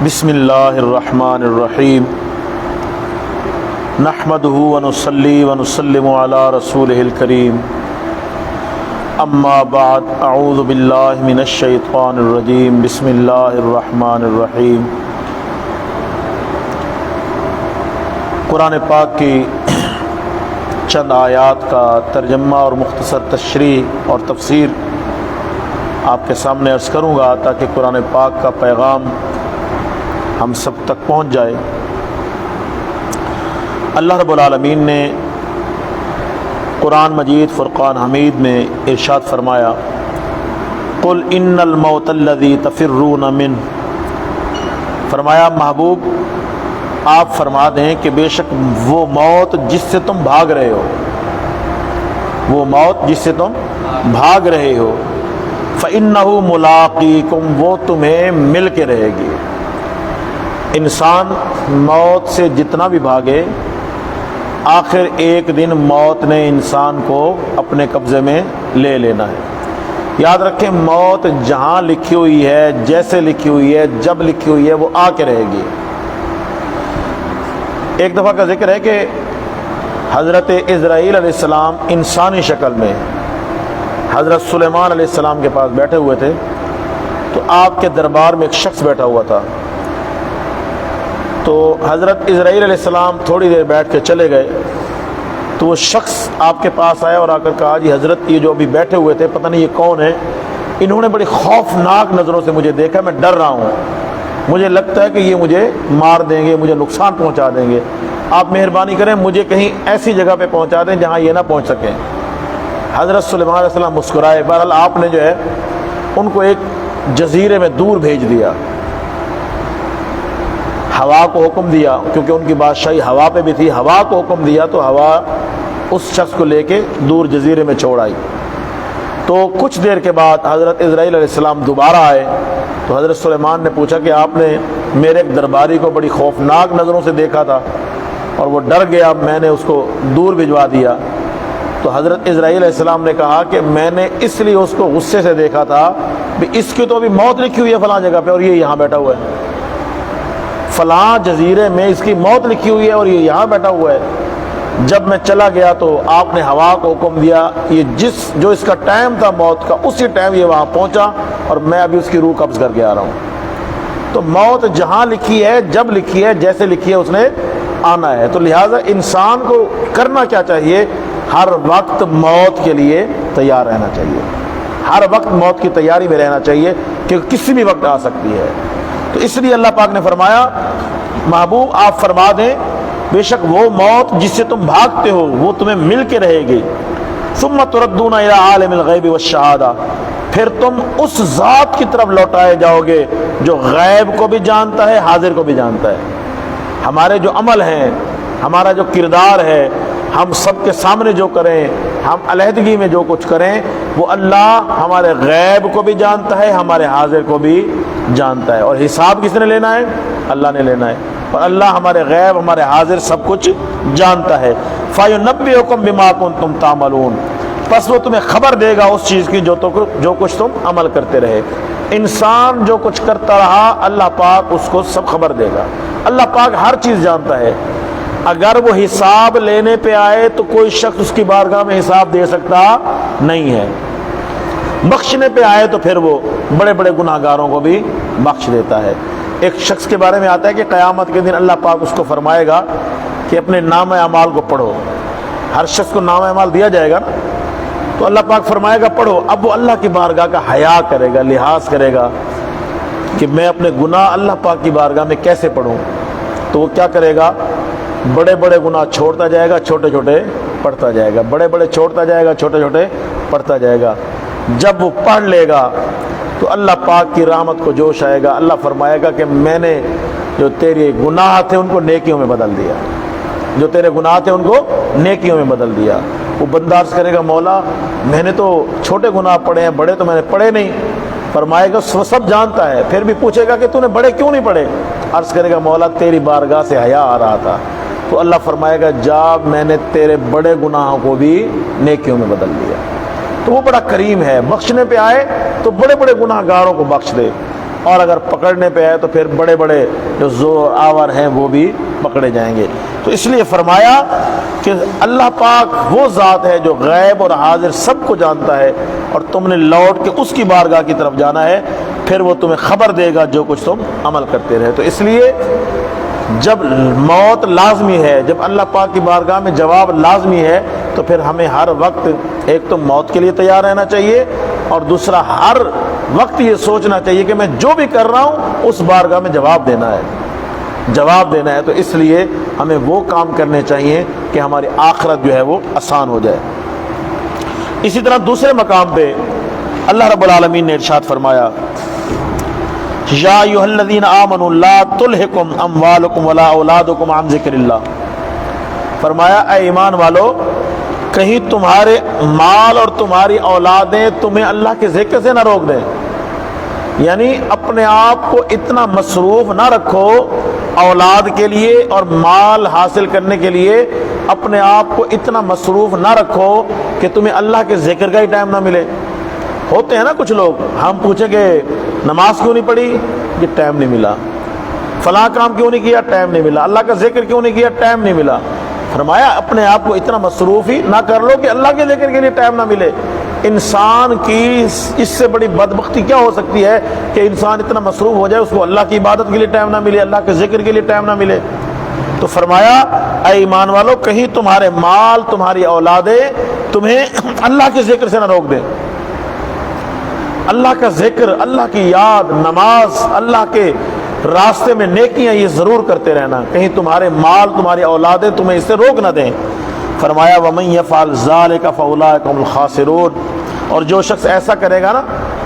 بسم اللہ الرحمن الرحیم نحمدہ ونصلی ونسلم علی رسولہ الکریم اما بعد اعوذ باللہ من الشیطان الرجیم بسم اللہ الرحمن الرحیم۔ قرآن پاک کی چند آیات کا ترجمہ اور مختصر تشریح اور تفسیر آپ کے سامنے عرض کروں گا تاکہ قرآن پاک کا پیغام ہم سب تک پہنچ جائے۔ اللہ رب العالمین نے قرآن مجید فرقان حمید میں ارشاد فرمایا، قل ان الموت الذی تفرون منہ، فرمایا محبوب آپ فرما دیں کہ بے شک وہ موت جس سے تم بھاگ رہے ہو، وہ موت جس سے تم بھاگ رہے ہو، فإنہ ملاقیکم، وہ تمہیں مل کے رہے گی۔ انسان موت سے جتنا بھی بھاگے، آخر ایک دن موت نے انسان کو اپنے قبضے میں لے لینا ہے۔ یاد رکھیں، موت جہاں لکھی ہوئی ہے، جیسے لکھی ہوئی ہے، جب لکھی ہوئی ہے، وہ آ کے رہے گی۔ ایک دفعہ کا ذکر ہے کہ حضرت اسرائیل علیہ السلام انسانی شکل میں حضرت سلیمان علیہ السلام کے پاس بیٹھے ہوئے تھے، تو آپ کے دربار میں ایک شخص بیٹھا ہوا تھا۔ تو حضرت اسرائیل علیہ السلام تھوڑی دیر بیٹھ کے چلے گئے، تو وہ شخص آپ کے پاس آیا اور آ کر کہا، جی حضرت یہ جو ابھی بیٹھے ہوئے تھے پتہ نہیں یہ کون ہے، انہوں نے بڑی خوفناک نظروں سے مجھے دیکھا، میں ڈر رہا ہوں، مجھے لگتا ہے کہ یہ مجھے مار دیں گے، مجھے نقصان پہنچا دیں گے، آپ مہربانی کریں مجھے کہیں ایسی جگہ پہ پہنچا دیں جہاں یہ نہ پہنچ سکیں۔ حضرت سلیمان علیہ السلام مسکرائے۔ بہرحال آپ نے جو ہے ان کو ایک جزیرے میں دور بھیج دیا، ہوا کو حکم دیا، کیونکہ ان کی بادشاہی ہوا پہ بھی تھی، ہوا کو حکم دیا تو ہوا اس شخص کو لے کے دور جزیرے میں چھوڑ آئی۔ تو کچھ دیر کے بعد حضرت اسرائیل علیہ السلام دوبارہ آئے، تو حضرت سلیمان نے پوچھا کہ آپ نے میرے ایک درباری کو بڑی خوفناک نظروں سے دیکھا تھا اور وہ ڈر گیا، میں نے اس کو دور بھجوا دیا۔ تو حضرت اسرائیل علیہ السلام نے کہا کہ میں نے اس لیے اس کو غصے سے دیکھا تھا کہ اس کی تو ابھی موت لکھی ہوئی ہے فلاں جگہ پہ اور یہ یہاں بیٹھا ہوا ہے، فلاں جزیرے میں اس کی موت لکھی ہوئی ہے اور یہ یہاں بیٹھا ہوا ہے۔ جب میں چلا گیا تو آپ نے ہوا کو حکم دیا، یہ جو اس کا ٹائم تھا موت کا، اسی ٹائم یہ وہاں پہنچا اور میں ابھی اس کی روح قبض کر کے آ رہا ہوں۔ تو موت جہاں لکھی ہے، جب لکھی ہے، جیسے لکھی ہے، اس نے آنا ہے۔ تو لہٰذا انسان کو کرنا کیا چاہیے؟ ہر وقت موت کے لیے تیار رہنا چاہیے، ہر وقت موت کی تیاری میں رہنا چاہیے کہ کسی بھی وقت آ سکتی ہے۔ تو اس لیے اللہ پاک نے فرمایا، محبوب آپ فرما دیں بے شک وہ موت جس سے تم بھاگتے ہو وہ تمہیں مل کے رہے گی۔ ثم تردون الی عالم الغیب والشہادہ، پھر تم اس ذات کی طرف لوٹائے جاؤ گے جو غیب کو بھی جانتا ہے، حاضر کو بھی جانتا ہے۔ ہمارے جو عمل ہیں، ہمارا جو کردار ہے، ہم سب کے سامنے جو کریں، ہم علیحدگی میں جو کچھ کریں، وہ اللہ ہمارے غیب کو بھی جانتا ہے، ہمارے حاضر کو بھی جانتا ہے۔ اور حساب کس نے لینا ہے؟ اللہ نے لینا ہے، اور اللہ ہمارے غیب، ہمارے حاضر سب کچھ جانتا ہے۔ فَيُنَبِّئُكُم بِمَا كُنتُمْ تَعْمَلُونَ، پس وہ تمہیں خبر دے گا اس چیز کی جو کچھ تم عمل کرتے رہے۔ انسان جو کچھ کرتا رہا، اللہ پاک اس کو سب خبر دے گا۔ اللہ پاک ہر چیز جانتا ہے۔ اگر وہ حساب لینے پہ آئے تو کوئی شخص اس کی بارگاہ میں حساب دے سکتا نہیں ہے، بخشنے پہ آئے تو پھر وہ بڑے بڑے گناہ گاروں کو بھی بخش دیتا ہے۔ ایک شخص کے بارے میں آتا ہے کہ قیامت کے دن اللہ پاک اس کو فرمائے گا کہ اپنے نام اعمال کو پڑھو۔ ہر شخص کو نام اعمال دیا جائے گا نا، تو اللہ پاک فرمائے گا پڑھو۔ اب وہ اللہ کی بارگاہ کا حیا کرے گا، لحاظ کرے گا کہ میں اپنے گناہ اللہ پاک کی بارگاہ میں کیسے پڑھوں۔ تو وہ کیا کرے گا؟ بڑے بڑے گناہ چھوڑتا جائے گا، چھوٹے چھوٹے پڑھتا جائے گا، بڑے بڑے چھوڑتا جائے گا، چھوٹے چھوٹے پڑھتا جائے گا۔ جب وہ پڑھ لے گا تو اللہ پاک کی رحمت کو جوش آئے گا، اللہ فرمائے گا کہ میں نے جو تیرے گناہ تھے ان کو نیکیوں میں بدل دیا، جو تیرے گناہ تھے ان کو نیکیوں میں بدل دیا۔ وہ بندہ عرض کرے گا، مولا میں نے تو چھوٹے گناہ پڑھے ہیں، بڑے تو میں نے پڑھے نہیں۔ فرمائے گا وہ سب جانتا ہے۔ پھر بھی پوچھے گا کہ تو نے بڑے کیوں نہیں پڑھے؟ عرض کرے گا، مولا تیری بارگاہ سے حیا آ رہا تھا۔ تو اللہ فرمائے گا، جا میں نے تیرے بڑے گناہوں کو بھی نیکیوں میں بدل دیا۔ تو وہ بڑا کریم ہے، بخشنے پہ آئے تو بڑے بڑے گناہ گاروں کو بخش دے، اور اگر پکڑنے پہ آئے تو پھر بڑے بڑے جو زور آور ہیں وہ بھی پکڑے جائیں گے۔ تو اس لیے فرمایا کہ اللہ پاک وہ ذات ہے جو غیب اور حاضر سب کو جانتا ہے، اور تم نے لوٹ کے اس کی بارگاہ کی طرف جانا ہے، پھر وہ تمہیں خبر دے گا جو کچھ تم عمل کرتے رہے۔ تو اس لیے جب موت لازمی ہے، جب اللہ پاک کی بارگاہ میں جواب لازمی ہے، تو پھر ہمیں ہر وقت ایک تو موت کے لیے تیار رہنا چاہیے، اور دوسرا ہر وقت یہ سوچنا چاہیے کہ میں جو بھی کر رہا ہوں اس بارگاہ میں جواب دینا ہے، جواب دینا ہے۔ تو اس لیے ہمیں وہ کام کرنے چاہیے کہ ہماری آخرت جو ہے وہ آسان ہو جائے۔ اسی طرح دوسرے مقام پہ اللہ رب العالمین نے ارشاد فرمایا، یا ایھا الذین آمنوا لا تلھکم اموالکم ولا اولادکم عن ذکر اللہ۔ فرمایا اے ایمان والو، کہیں تمہارے مال اور تمہاری اولادیں تمہیں اللہ کے ذکر سے نہ روک دیں، یعنی اپنے آپ کو اتنا مصروف نہ رکھو اولاد کے لیے اور مال حاصل کرنے کے لیے، اپنے آپ کو اتنا مصروف نہ رکھو کہ تمہیں اللہ کے ذکر کا ہی ٹائم نہ ملے۔ ہوتے ہیں نا کچھ لوگ، ہم پوچھیں کہ نماز کیوں نہیں پڑھی، یہ ٹائم نہیں ملا، فلاں کام کیوں نہیں کیا، ٹائم نہیں ملا، اللہ کا ذکر کیوں نہیں کیا، ٹائم نہیں ملا۔ فرمایا اپنے آپ کو اتنا مصروف ہی نہ کر لو کہ اللہ کے ذکر کے لیے ٹائم نہ ملے۔ انسان کی اس سے بڑی بدبختی کیا ہو سکتی ہے کہ انسان اتنا مصروف ہو جائے اس کو اللہ کی عبادت کے لیے ٹائم نہ ملے، اللہ کے ذکر کے لیے ٹائم نہ ملے۔ تو فرمایا اے ایمان والو، کہیں تمہارے مال تمہاری اولادیں تمہیں اللہ کے ذکر سے نہ روک دیں۔ اللہ کا ذکر، اللہ کی یاد، نماز، اللہ کے راستے میں نیکیاں یہ ضرور کرتے رہنا، کہیں تمہارے مال تمہاری اولادیں تمہیں اس سے روک نہ دیں۔ فرمایا وَمَن يَفْعَلْ ذَلِكَ فَأُولَٰئِكَ هُمُ الْخَاسِرُونَ، اور جو شخص ایسا کرے گا نا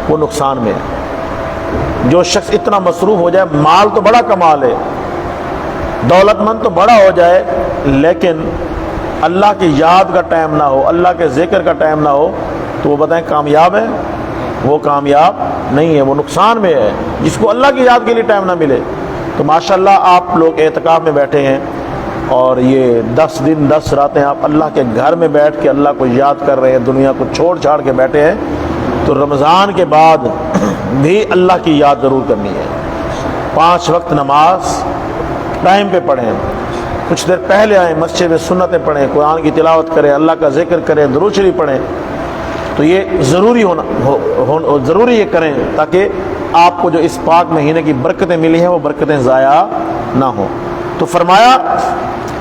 وہ نقصان میں ہے۔ جو شخص اتنا مصروف ہو جائے، مال تو بڑا کمال ہے، دولت مند تو بڑا ہو جائے، لیکن اللہ کی یاد کا ٹائم نہ ہو، اللہ کے ذکر کا ٹائم نہ ہو، تو وہ بتائیں کامیاب ہے؟ وہ کامیاب نہیں ہے، وہ نقصان میں ہے، جس کو اللہ کی یاد کے لیے ٹائم نہ ملے۔ تو ماشاءاللہ آپ لوگ اعتکاف میں بیٹھے ہیں، اور یہ 10 دن 10 راتیں آپ اللہ کے گھر میں بیٹھ کے اللہ کو یاد کر رہے ہیں، دنیا کو چھوڑ چھاڑ کے بیٹھے ہیں، تو رمضان کے بعد بھی اللہ کی یاد ضرور کرنی ہے۔ 5 وقت نماز ٹائم پہ پڑھیں، کچھ دیر پہلے آئیں، مسجد میں سنتیں پڑھیں، قرآن کی تلاوت کریں، اللہ کا ذکر کریں، درود شریف پڑھیں۔ تو یہ ضروری یہ کریں تاکہ آپ کو جو اس پاک مہینے کی برکتیں ملی ہیں وہ برکتیں ضائع نہ ہوں۔ تو فرمایا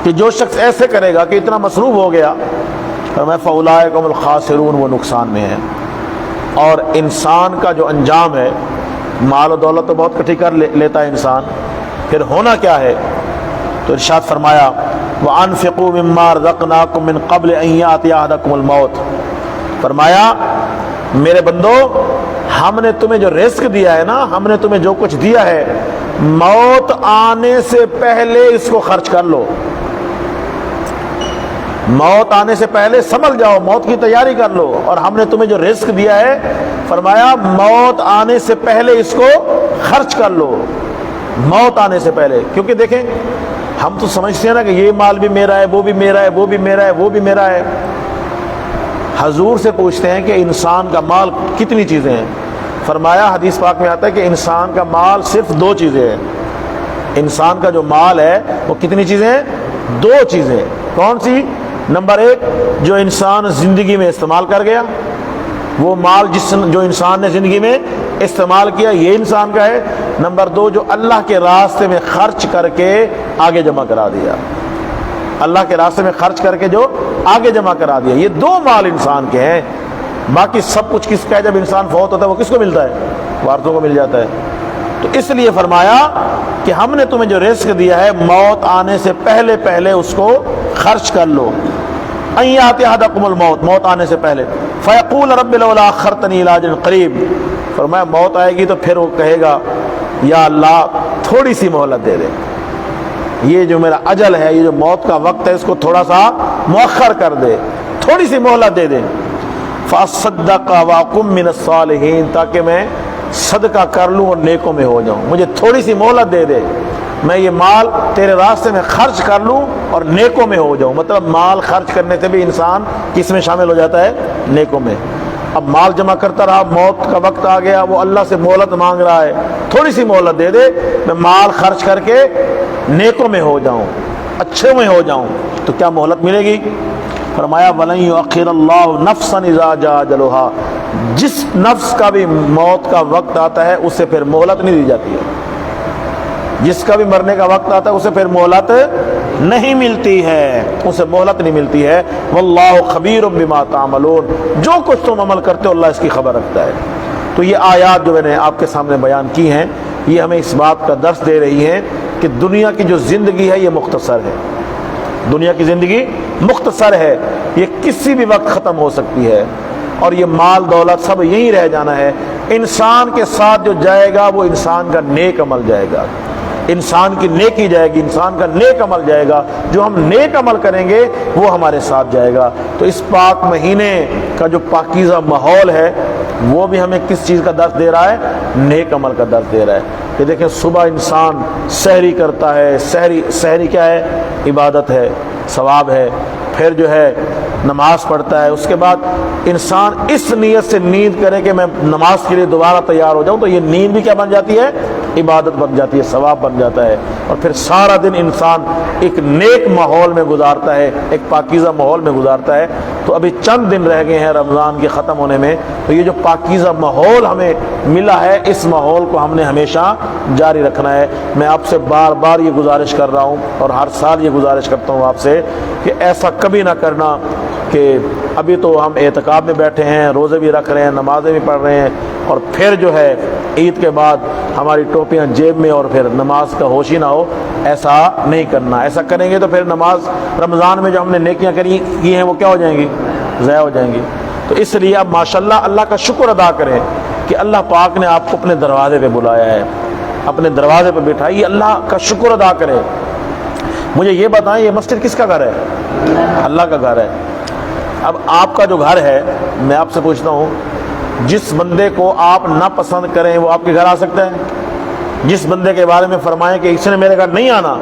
کہ جو شخص ایسے کرے گا کہ اتنا مصروف ہو گیا، فرمایا فَأُولَٰئِكَ هُمُ الْخَاسِرُونَ، وہ نقصان میں ہے۔ اور انسان کا جو انجام ہے، مال و دولت تو بہت اکٹھی کر لیتا ہے انسان، پھر ہونا کیا ہے؟ تو ارشاد فرمایا وَأَنفِقُوا مِمَّا رَزَقْنَاكُم مِّن قَبْلِ أَن يَأْتِيَ أَحَدَكُمُ الْمَوْتُ۔ فرمایا میرے بندو، ہم نے تمہیں جو رزق دیا ہے نا، ہم نے تمہیں جو کچھ دیا ہے، موت آنے سے پہلے اس کو خرچ کر لو۔ موت آنے سے پہلے سنبھل جاؤ، موت کی تیاری کر لو۔ اور ہم نے تمہیں جو رزق دیا ہے، فرمایا موت آنے سے پہلے اس کو خرچ کر لو، موت آنے سے پہلے۔ کیونکہ دیکھیں ہم تو سمجھتے ہیں نا کہ یہ مال بھی میرا ہے، وہ بھی میرا ہے، وہ بھی میرا ہے، وہ بھی میرا ہے۔ حضور سے پوچھتے ہیں کہ انسان کا مال کتنی چیزیں ہیں؟ فرمایا حدیث پاک میں آتا ہے کہ انسان کا مال صرف 2 چیزیں ہیں۔ انسان کا جو مال ہے وہ کتنی چیزیں ہیں؟ 2 چیزیں۔ کون سی؟ نمبر 1 جو انسان زندگی میں استعمال کر گیا، وہ مال جو انسان نے زندگی میں استعمال کیا، یہ انسان کا ہے۔ نمبر 2 جو اللہ کے راستے میں خرچ کر کے آگے جمع کرا دیا، اللہ کے راستے میں خرچ کر کے جو آگے جمع کرا دیا، یہ 2 مال انسان کے ہیں۔ باقی سب کچھ کس کا ہے؟ جب انسان فوت ہوتا ہے وہ کس کو ملتا ہے؟ وارثوں کو مل جاتا ہے۔ تو اس لیے فرمایا کہ ہم نے تمہیں جو رزق دیا ہے، موت آنے سے پہلے پہلے اس کو خرچ کر لو۔ ان یاتی احدکم الموت، موت آنے سے پہلے، فیقول رب لولا اخرتنی الی اجل قریب، فرمایا موت آئے گی تو پھر وہ کہے گا یا اللہ تھوڑی سی مہلت دے دے، یہ جو میرا اجل ہے، یہ جو موت کا وقت ہے، اس کو تھوڑا سا مؤخر کر دے، تھوڑی سی مہلت دے دے۔ فاصدق واکم من الصالحین، تاکہ میں صدقہ کر لوں اور نیکوں میں ہو جاؤں، مجھے تھوڑی سی مہلت دے دے، میں یہ مال تیرے راستے میں خرچ کر لوں اور نیکوں میں ہو جاؤں۔ مطلب مال خرچ کرنے سے بھی انسان کس میں شامل ہو جاتا ہے؟ نیکوں میں۔ اب مال جمع کرتا رہا، موت کا وقت آ گیا، وہ اللہ سے مہلت مانگ رہا ہے، تھوڑی سی مہلت دے دے، میں مال خرچ کر کے نیکوں میں ہو جاؤں، اچھے میں ہو جاؤں، تو کیا مہلت ملے گی؟ فرمایا وَلَن يُؤَخِّرَ اللَّهُ نَفْسًا إِذَا جَاءَ أَجَلُهَا، جس نفس کا بھی موت کا وقت آتا ہے اسے پھر مہلت نہیں دی جاتی ہے، جس کا بھی مرنے کا وقت آتا ہے اسے پھر مہلت نہیں ملتی ہے، اسے مہلت نہیں ملتی ہے۔ وَاللَّهُ خَبِيرٌ بِمَا تَعْمَلُونَ، جو کچھ تم عمل کرتے ہو اللہ اس کی خبر رکھتا ہے۔ تو یہ آیات جو میں نے آپ کے سامنے بیان کی ہیں، یہ ہمیں اس بات کا درس دے رہی ہیں کہ دنیا کی جو زندگی ہے یہ مختصر ہے، دنیا کی زندگی مختصر ہے، یہ کسی بھی وقت ختم ہو سکتی ہے، اور یہ مال دولت سب یہیں رہ جانا ہے۔ انسان کے ساتھ جو جائے گا وہ انسان کا نیک عمل جائے گا، انسان کی نیکی جائے گی، انسان کا نیک عمل جائے گا، جو ہم نیک عمل کریں گے وہ ہمارے ساتھ جائے گا۔ تو اس پاک مہینے کا جو پاکیزہ ماحول ہے وہ بھی ہمیں کس چیز کا درس دے رہا ہے؟ نیک عمل کا درس دے رہا ہے کہ دیکھیں صبح انسان سحری کرتا ہے، سحری کیا ہے؟ عبادت ہے، ثواب ہے، پھر جو ہے نماز پڑھتا ہے، اس کے بعد انسان اس نیت سے نیند کرے کہ میں نماز کے لیے دوبارہ تیار ہو جاؤں، تو یہ نیند بھی کیا بن جاتی ہے؟ عبادت بن جاتی ہے، ثواب بن جاتا ہے، اور پھر سارا دن انسان ایک نیک ماحول میں گزارتا ہے، ایک پاکیزہ ماحول میں گزارتا ہے۔ تو ابھی چند دن رہ گئے ہیں رمضان کے ختم ہونے میں، تو یہ جو پاکیزہ ماحول ہمیں ملا ہے اس ماحول کو ہم نے ہمیشہ جاری رکھنا ہے۔ میں آپ سے بار بار یہ گزارش کر رہا ہوں اور ہر سال یہ گزارش کرتا ہوں آپ سے کہ ایسا کبھی نہ کرنا کہ ابھی تو ہم اعتکاف میں بیٹھے ہیں، روزے بھی رکھ رہے ہیں، نمازیں بھی پڑھ رہے ہیں، اور پھر جو ہے عید کے بعد ہماری ٹوپیاں جیب میں اور پھر نماز کا ہوش ہی نہ ہو۔ ایسا نہیں کرنا، ایسا کریں گے تو پھر نماز رمضان میں جو ہم نے نیکیاں کی ہیں وہ کیا ہو جائیں گی؟ ضائع ہو جائیں گی۔ تو اس لیے اب ماشاءاللہ اللہ کا شکر ادا کریں کہ اللہ پاک نے آپ کو اپنے دروازے پہ بلایا ہے، اپنے دروازے پہ بٹھائی، اللہ کا شکر ادا کریں۔ مجھے یہ بتائیں یہ مسجد کس کا گھر ہے؟ اللہ کا گھر ہے۔ اب آپ کا جو گھر ہے، میں آپ سے پوچھتا ہوں، جس بندے کو آپ نہ پسند کریں وہ آپ کے گھر آ سکتا ہے؟ جس بندے کے بارے میں فرمائیں کہ اس نے میرے گھر نہیں آنا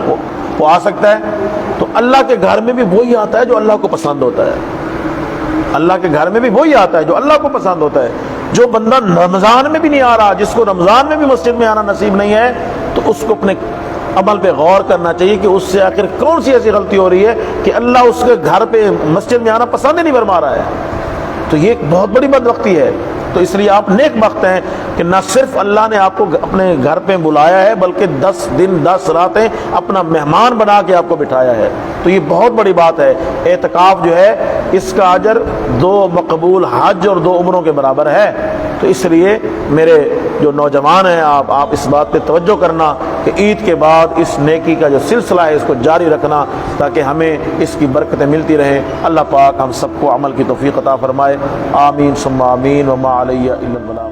وہ آ سکتا ہے؟ تو اللہ کے گھر میں بھی وہی آتا ہے جو اللہ کو پسند ہوتا ہے، اللہ کے گھر میں بھی وہی آتا ہے جو اللہ کو پسند ہوتا ہے۔ جو بندہ رمضان میں بھی نہیں آ رہا، جس کو رمضان میں بھی مسجد میں آنا نصیب نہیں ہے، تو اس کو اپنے عمل پہ غور کرنا چاہیے کہ اس سے آخر کون سی ایسی غلطی ہو رہی ہے کہ اللہ اس کے گھر پہ مسجد میں آنا پسند ہی نہیں فرما رہا ہے۔ تو یہ ایک بہت بڑی بدبختی ہے۔ تو اس لیے آپ نیک بخت ہیں کہ نہ صرف اللہ نے آپ کو اپنے گھر پہ بلایا ہے بلکہ 10 دن 10 راتیں اپنا مہمان بنا کے آپ کو بٹھایا ہے، تو یہ بہت بڑی بات ہے۔ اعتکاف جو ہے اس کا اجر 2 مقبول حج اور 2 عمروں کے برابر ہے۔ تو اس لیے میرے جو نوجوان ہیں آپ اس بات پہ توجہ کرنا کہ عید کے بعد اس نیکی کا جو سلسلہ ہے اس کو جاری رکھنا تاکہ ہمیں اس کی برکتیں ملتی رہیں۔ اللہ پاک ہم سب کو عمل کی توفیق عطا فرمائے، آمین ثم آمین، وما علیہ الا البلاغ۔